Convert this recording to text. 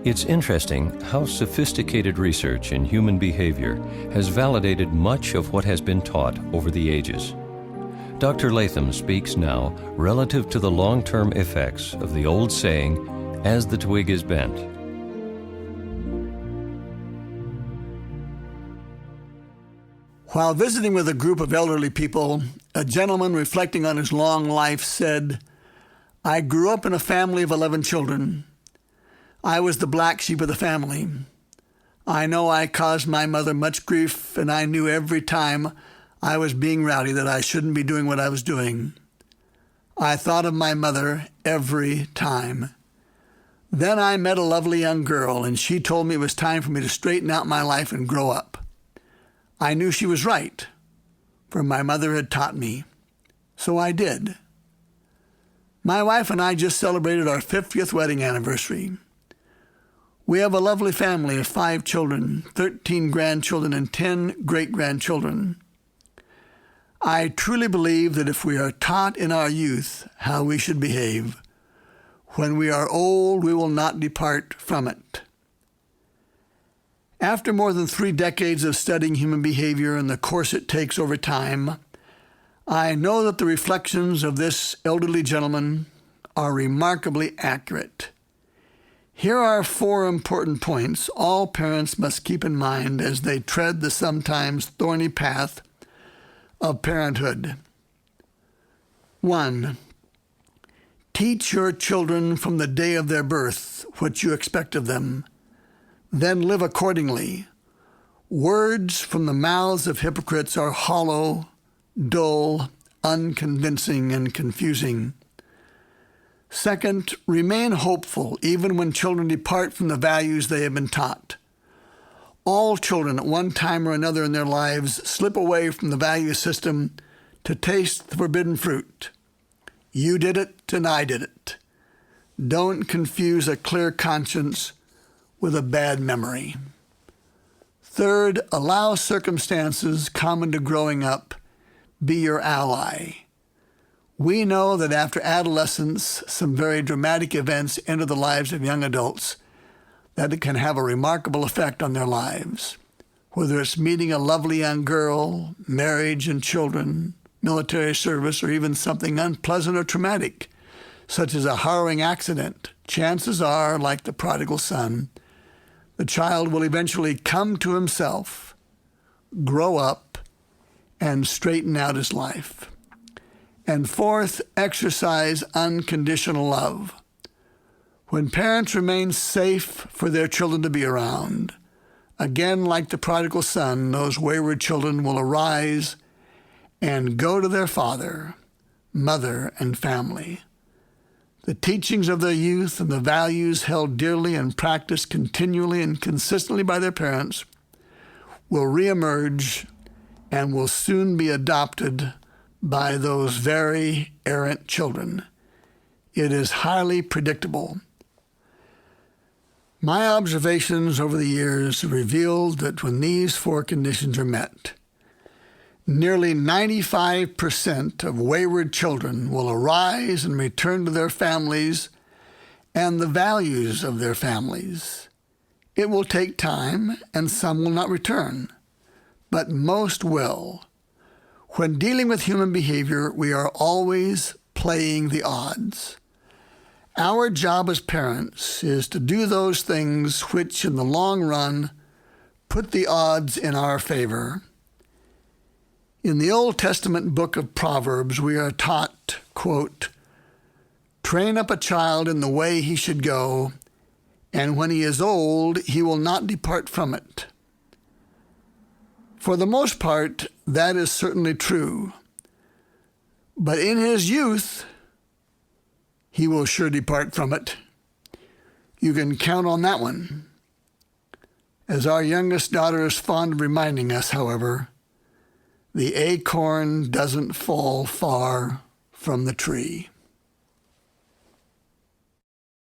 It's interesting how sophisticated research in human behavior has validated much of what has been taught over the ages. Dr. Latham speaks now relative to the long-term effects of the old saying, "As the twig is bent." While visiting with a group of elderly people, a gentleman reflecting on his long life said, "I grew up in a family of 11 children. I was the black sheep of the family. I know I caused my mother much grief, and I knew every time I was being rowdy that I shouldn't be doing what I was doing. I thought of my mother every time. Then I met a lovely young girl, and she told me it was time for me to straighten out my life and grow up. I knew she was right, for my mother had taught me. So I did. My wife and I just celebrated our 50th wedding anniversary. We have a lovely family of 5 children, 13 grandchildren, and 10 great-grandchildren. I truly believe that if we are taught in our youth how we should behave, when we are old, we will not depart from it. After more than 3 decades of studying human behavior and the course it takes over time, I know that the reflections of this elderly gentleman are remarkably accurate. Here are 4 important points all parents must keep in mind as they tread the sometimes thorny path of parenthood. 1. Teach your children from the day of their birth what you expect of them. Then live accordingly. Words from the mouths of hypocrites are hollow, dull, unconvincing, and confusing. 2, remain hopeful even when children depart from the values they have been taught. All children at one time or another in their lives slip away from the value system to taste the forbidden fruit. You did it and I did it. Don't confuse a clear conscience with a bad memory. 3, allow circumstances common to growing up be your ally. We know that after adolescence, some very dramatic events enter the lives of young adults that it can have a remarkable effect on their lives. Whether it's meeting a lovely young girl, marriage and children, military service, or even something unpleasant or traumatic, such as a harrowing accident, chances are, like the prodigal son, the child will eventually come to himself, grow up, and straighten out his life. And 4, exercise unconditional love. When parents remain safe for their children to be around, again, like the prodigal son, those wayward children will arise and go to their father, mother, and family. The teachings of their youth and the values held dearly and practiced continually and consistently by their parents will reemerge and will soon be adopted by those very errant children. It is highly predictable. My observations over the years have revealed that when these 4 conditions are met, nearly 95% of wayward children will arise and return to their families and the values of their families. It will take time, and some will not return, but most will. When dealing with human behavior, we are always playing the odds. Our job as parents is to do those things which, in the long run, put the odds in our favor. In the Old Testament book of Proverbs, we are taught, quote, "Train up a child in the way he should go, and when he is old, he will not depart from it." For the most part, that is certainly true. But in his youth, he will sure depart from it. You can count on that one. As our youngest daughter is fond of reminding us, however, the acorn doesn't fall far from the tree.